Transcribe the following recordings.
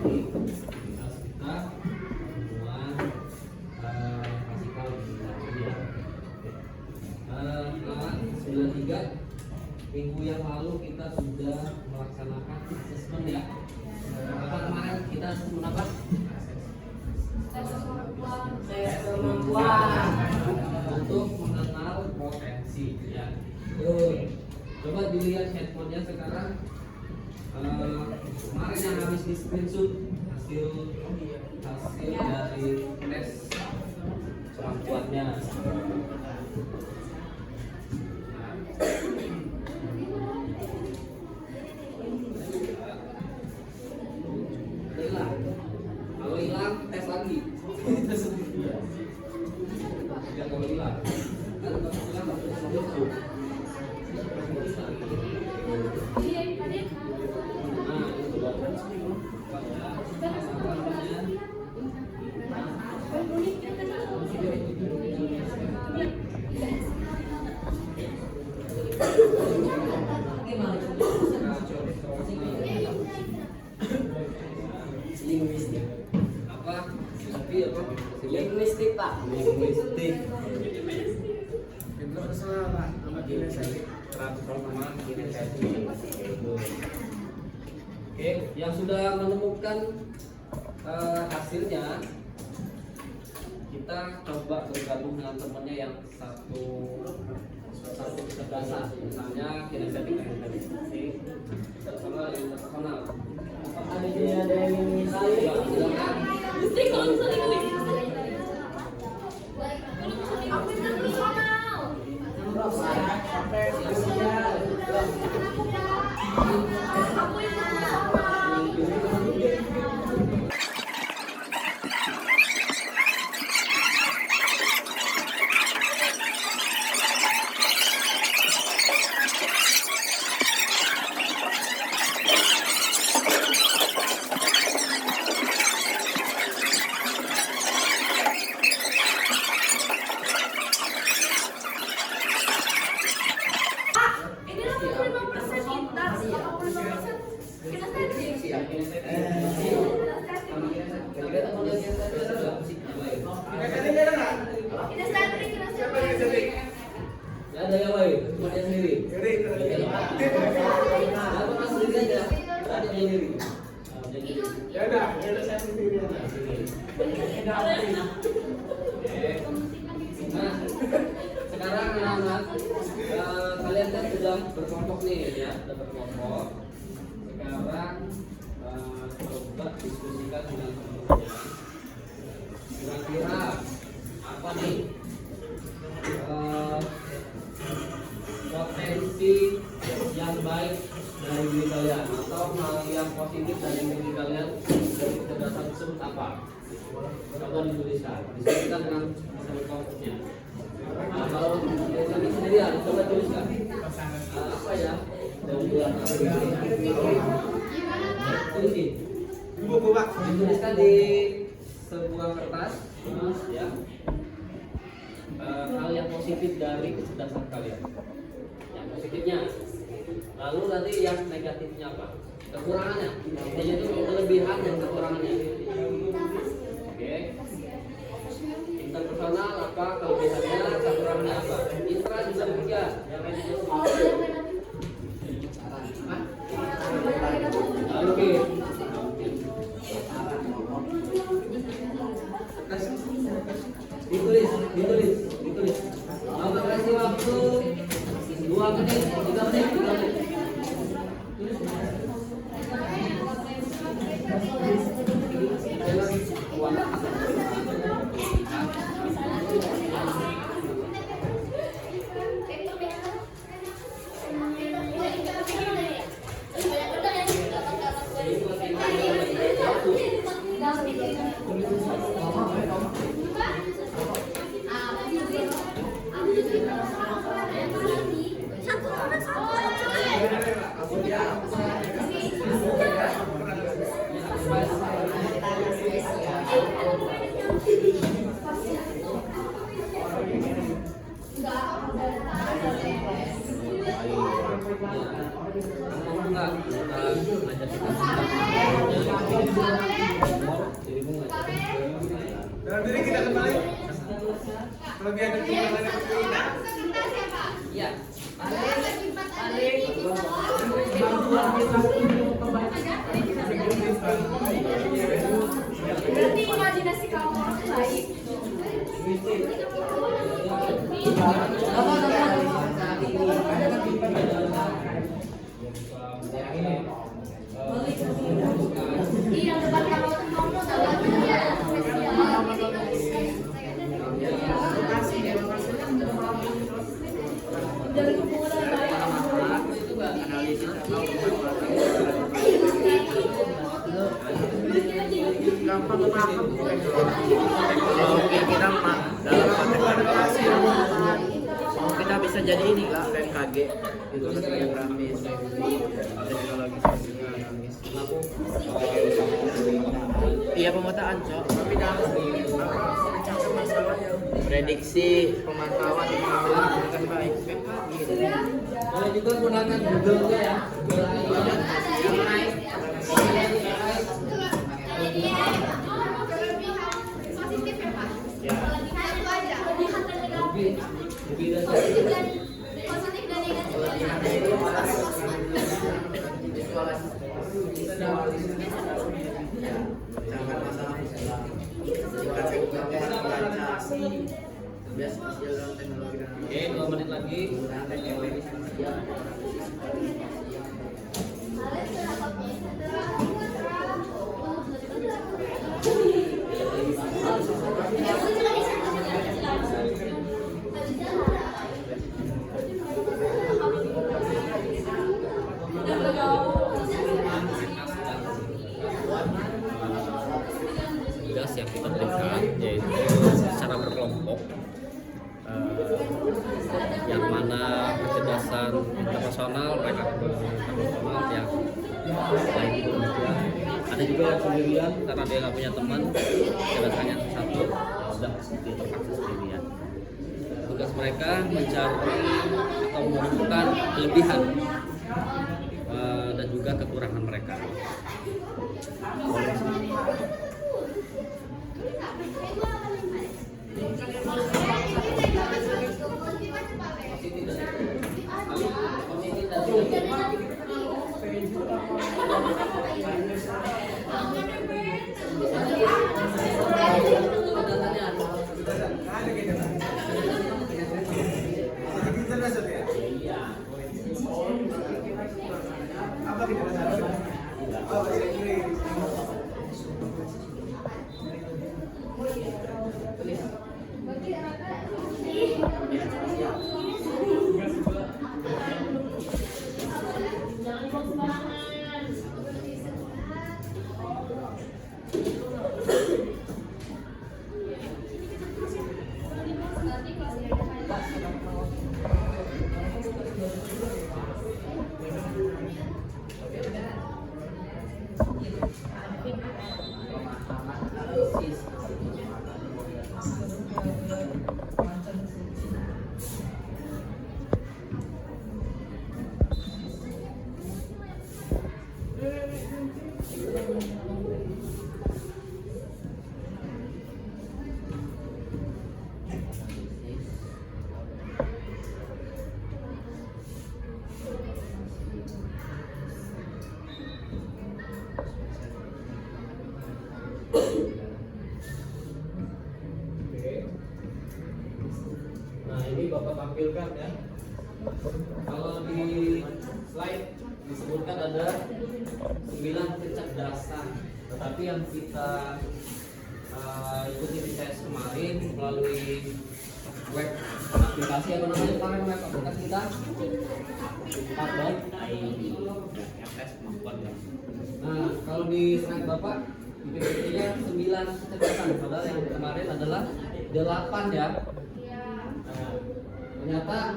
kita pertemuan klasikal ini ya. Sekarang 93 minggu yang lalu kita sudah melaksanakan asesmen ya. Apa kemarin kita asesmen apa? Tes kemampuan untuk mengenal potensi ya. Coba dilihat handphonenya sekarang. Kemarin yang habis di screenshot hasil dari tes kemampuannya. Kalau hilang tes lagi. Ya kalau hilang kan hilang linguistik apa? Linguistik Pak. Linguistik. Itu salah Pak, nama kinesis. Oke, yang sudah menemukan hasilnya, kita coba bergabung dengan temannya yang satu kecerdasan, misalnya kinestetik kinestetik. Sama internasional. Apakah ada yang ingin saya? Silakan. Kalau misalnya aku internasional. Ada ya woi, cuma dia sendiri. Aku mas sendiri aja, ada yang sendiri. Ya udah saya sendiri aja. Nah, sekarang anak-anak, kalian kan sudah berkelompok nih ya, sudah berkelompok. Sekarang coba diskusikan dengan teman-temannya. Kira-kira apa nih potensi yang baik dari diri kalian atau hal yang positif dari diri kalian dari kecerdasan tersebut apa? Coba dituliskan, diskusikan dengan teman kelompoknya. Nah, kalau kalian sendirian, coba tuliskan apa ya dari tulisin. Buku Pak. Dituliskan di sebuah kertas, ya. Hal yang positif dari kecerdasan kalian. Yang positifnya. Lalu nanti yang negatifnya apa? Kekurangannya. Jadi itu kelebihan dan kekurangannya. Oke. Interpersonal apa? Kelebihannya, kekurangannya apa? Intra juga demikian. Yang lain juga. Oke. Ditulis. Mau kasih waktu 2 menit, 3 menit, 3 menit. ngajak kita jadi mau ngajak Dalam diri kita kembali. Kelebihan dan kekurangan kita. iya Berarti imajinasi kamu orang baik. Iya, debat kamu tuh ngomong sama dia. Dari hubungan baik. itu nggak analisis Gampang kepaham. Kalau kita dalam konteks adaptasi, kita bisa jadi ini kak, BMKG itu geografis, teknologi sosial, analis. Iya pemetaan cok, tapi dalam mencari masalah yang prediksi pemantauan yang dengan baik BMKG. boleh juga gunakan Google ya Positif ya Pak? Ya. Satu aja. lebih dasar Positif dan negatif. Jangan masalah tingkat kekuatan membaca biasa dalam teknologi dan oke 2 menit lagi penggunaan teknologi sosial. tugas yang kita berikan yaitu secara berkelompok yang mana kecerdasan internasional mereka internasional yang lain itu ada juga yang sendirian karena dia nggak punya teman kecerdasannya satu ya udah dia terpaksa sendirian. Tugas mereka mencari atau menemukan kelebihan dan juga kekurangan mereka. Apa kita masalah? Oh, bahasa Inggris. Nah ini Bapak tampilkan ya. Kalau di slide disebutkan ada 9 kecerdasan, tetapi yang kita ikuti di tes kemarin melalui web aplikasi apa namanya kemarin web aplikasi kita Smart.id. Nah kalau di slide Bapak di PPT-nya 9 kecerdasan, padahal yang kemarin adalah 8 ya. Nah, ternyata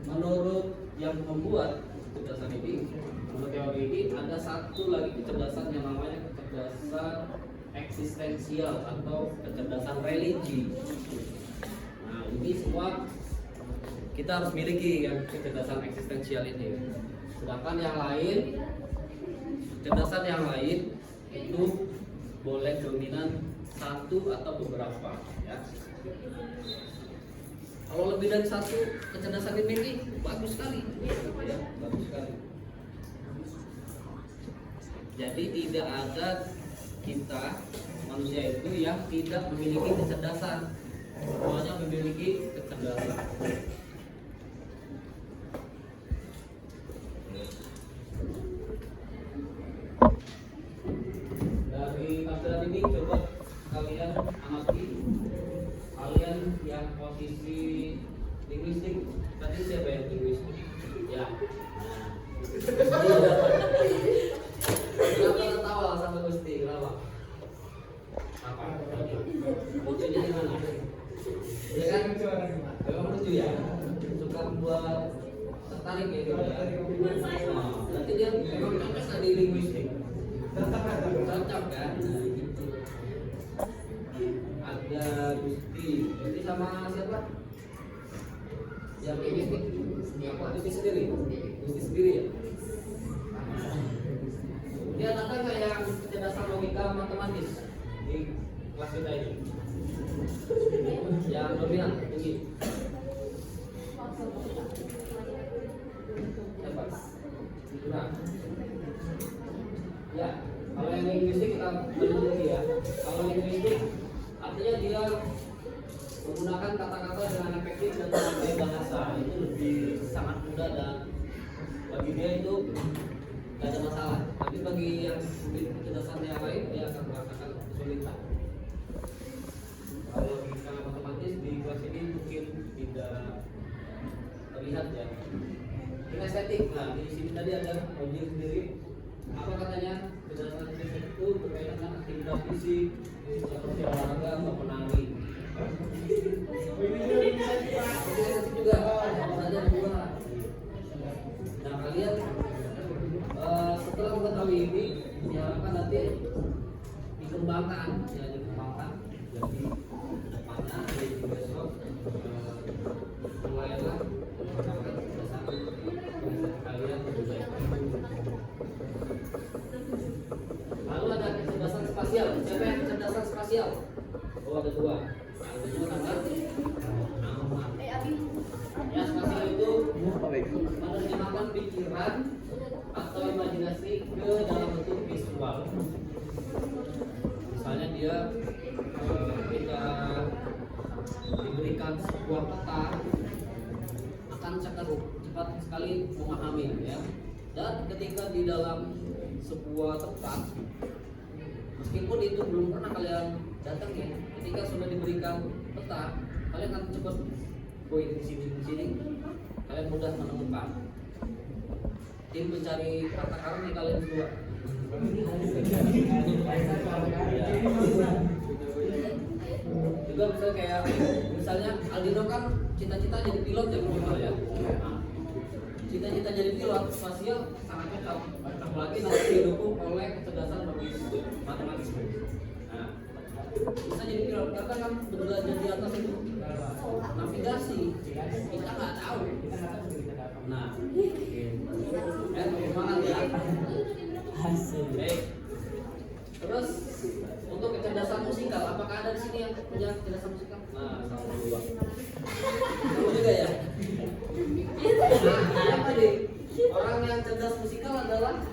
menurut yang membuat kecerdasan ini, menurut teori ini ada satu lagi kecerdasan yang namanya kecerdasan eksistensial atau kecerdasan religi. Nah ini semua kita harus miliki yang kecerdasan eksistensial ini. Sedangkan yang lain Kecerdasan yang lain itu boleh dominan satu atau beberapa, ya. Kalau lebih dari satu kecerdasan dimiliki, bagus sekali, ya, bagus sekali. Jadi tidak ada kita manusia itu yang tidak memiliki kecerdasan, semuanya memiliki kecerdasan. Dari tampilan ini coba kalian amati, kalian yang posisi linguistik, tadi siapa yang linguistik? Ya. Kenapa ketawa sama Gusti? Kenapa? Apa? Lucunya di mana? Ya kan? Memang lucu ya. Suka membuat tertarik gitu ya. Nah, berarti dia memang cocok di linguistik. Cocok kan? Ada Gusti sama siapa? Yang linguistik? Apa? Gusti sendiri? Gusti sendiri ya? Dia ada nggak yang kecerdasan logika matematis di kelas kita ini? Yang dominan tinggi. Siapa? Kurang. Ya, kalau yang linguistik kita berdiri ya. Kalau linguistik artinya dia menggunakan kata-kata dengan efektif dan memakai bahasa itu lebih sangat mudah dan bagi dia itu tidak ada masalah. Tapi bagi yang kecerdasan yang lain dia akan merasakan kesulitan. Kalau logika matematis di kelas ini mungkin tidak terlihat ya. Kinestetik, nah di sini tadi ada objek sendiri. Apa katanya? Kecerdasan kinestetik itu berkaitan dengan aktivitas fisik seperti olahraga atau menari. Kinestetik juga ada dua. Nah kalian setelah mengetahui ini diharapkan nanti dikembangkan, ya dikembangkan. Jadi depannya di besok mulailah menggunakan kecerdasan kalian lebih baik. Lalu ada kecerdasan spasial. Siapa yang kecerdasan spasial? Oh ada dua. Yang kedua adalah ya spasial itu menerjemahkan pikiran atau imajinasi ke dalam bentuk visual. Misalnya dia ketika diberikan sebuah peta akan cepat sekali memahami ya. Dan ketika di dalam sebuah tempat, meskipun itu belum pernah kalian datang ya, ketika sudah diberikan peta, kalian akan cepat poin di sini, kalian mudah menemukan. Tim mencari kata karun kalian berdua. Juga misalnya kayak Aldino kan cita-cita jadi pilot ya minimal ya. Cita-cita jadi pilot spasial sangat cocok, apalagi nanti didukung oleh kecerdasan matematis. Nah, bisa jadi pilot karena kan belajar di atas itu navigasi kita nggak tahu. Nah, semangat ya. Baik. Terus untuk kecerdasan musikal, apakah ada di sini yang punya kecerdasan musikal? Nah, satu dua. Kamu juga ya. Nah, apa nih? Orang yang cerdas musikal adalah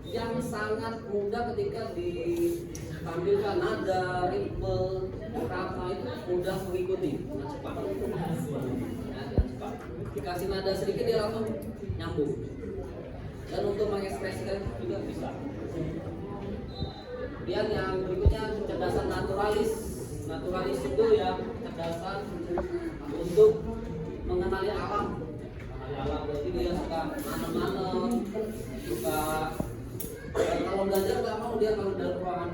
yang sangat mudah ketika ditampilkan nada, ritme, kata itu mudah mengikuti dengan cepat. Dengan cepat. Dikasih nada sedikit dia langsung nyambung. Dan untuk mengekspresikan juga bisa. Kemudian yang berikutnya kecerdasan naturalis. Naturalis itu yang kecerdasan untuk mengenali alam. Berarti dia suka nanam-nanam, suka kalau belajar nggak mau dia kalau dalam ruangan.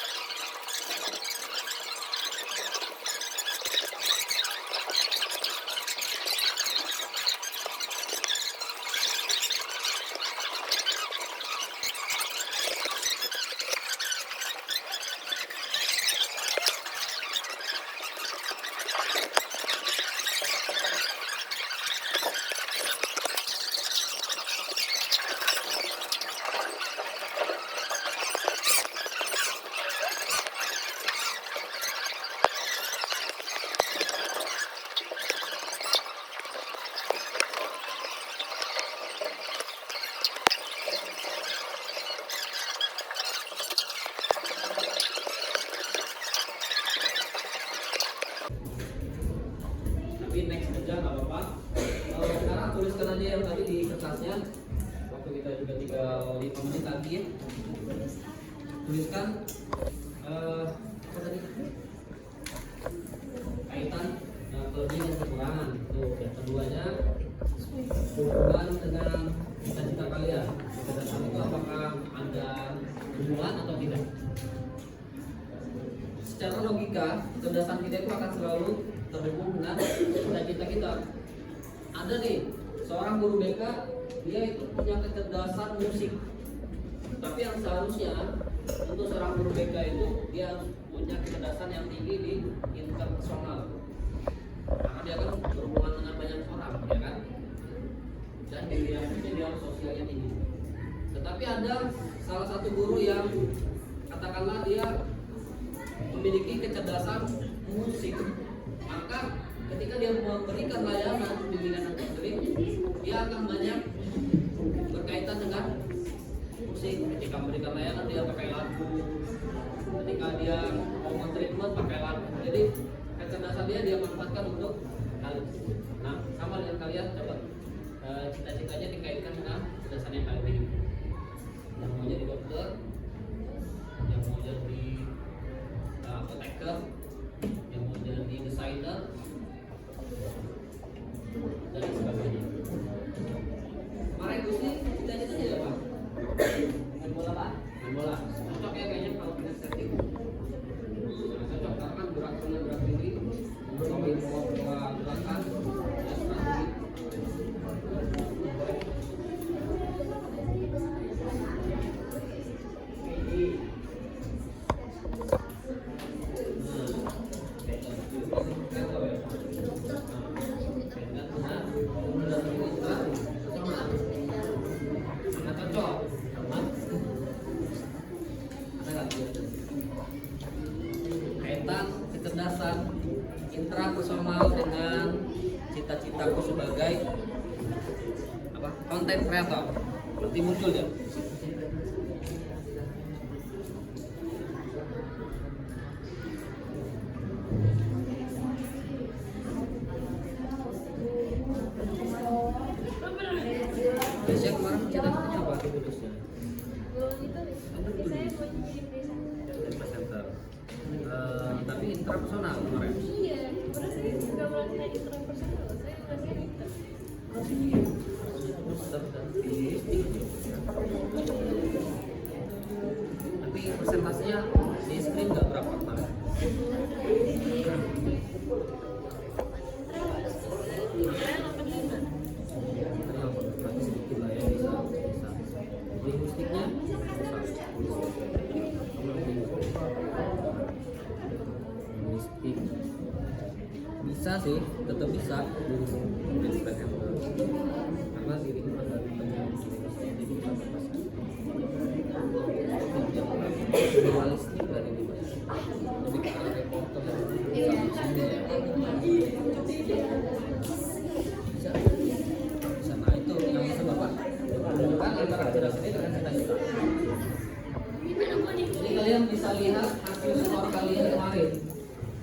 tuliskan apa tadi? Kaitan kelebihan dan kekurangan. Tuh, yang keduanya hubungan dengan cita-cita kalian. Kecerdasan itu apakah ada hubungan atau tidak? Secara logika, kecerdasan kita itu akan selalu terhubung dengan cita-cita kita. Ada nih seorang guru BK, dia itu punya kecerdasan musik. Tapi yang seharusnya untuk seorang guru BK itu dia harus punya kecerdasan yang tinggi di interpersonal. Karena dia kan berhubungan dengan banyak orang, ya kan? Dan dia harus sosialnya tinggi. Tetapi ada salah satu guru yang katakanlah dia memiliki kecerdasan musik, maka ketika dia memberikan layanan bimbingan dan counseling, dia akan banyak berkaitan dengan musik. Ketika memberikan layanan dia pakai lagu, ketika dia mau treatment pakai lagu. Jadi kecerdasan dia manfaatkan untuk hal itu. Nah, sama dengan kalian, coba cita-citanya dikaitkan dengan kecerdasan yang kalian miliki. Yang mau jadi dokter, yang mau jadi apoteker, yang mau jadi desainer, dan sebagainya. Kemarin Gusti cita-citanya jadi apa? Main bola Pak? Main bola. Cocok ya kayaknya kalau kita setting. Cocok karena kan gerak sana gerak kiri, sampai bawa belakang, ya strategi. Kaitan kecerdasan intrapersonal dengan cita-citaku sebagai apa? Content creator. Berarti muncul dia. Biasanya kemarin cita-citanya apa? Tulisnya. Presenter. Tapi intrapersonal kemarin. Iya, sebenarnya saya nggak melakukan interpersonal, saya melakukan Tapi persentasenya di screen nggak berapa kemarin? Berarti sedikit lah ya, bisa. Linguistiknya linguistik bisa sih, tetap bisa jadi presenter karena dirinya ada linguistik jadi bisa jurnalistik dari itu lebih ke arah reporter bisa bisa. Nah itu yang bisa bapak hubungkan antara kecerdasan ini dengan cita-cita. Jadi kalian bisa lihat hasil skor kalian kemarin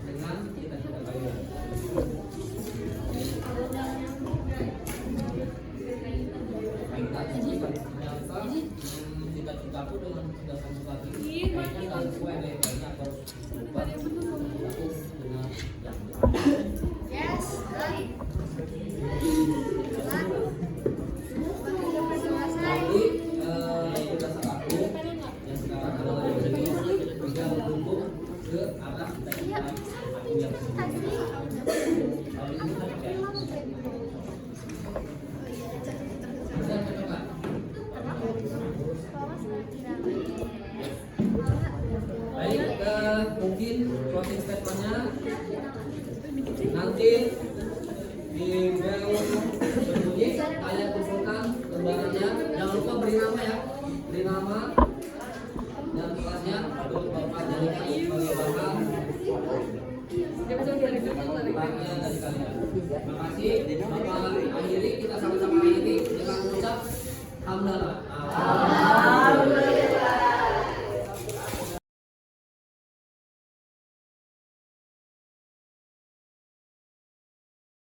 dengan cita-cita kalian. Ternyata cita-citaku dengan kecerdasan tadi kayaknya nggak sesuai deh, kayaknya aku harus berubah aku dengan yang lain. Yes, right. Jadi kecerdasan aku yang sekarang adalah bisa bertumbuh ke arah cita-cita aku yang sebelumnya. Kalau ini kita pakai bisa cocok nggak? Baik, mungkin closing statementnya nanti di bel berbunyi, kalian kumpulkan lembarannya. Jangan lupa beri nama ya, beri nama dan kelasnya untuk bapak jadikan sebagai bahan bagian dari kalian. Terima kasih, bapak.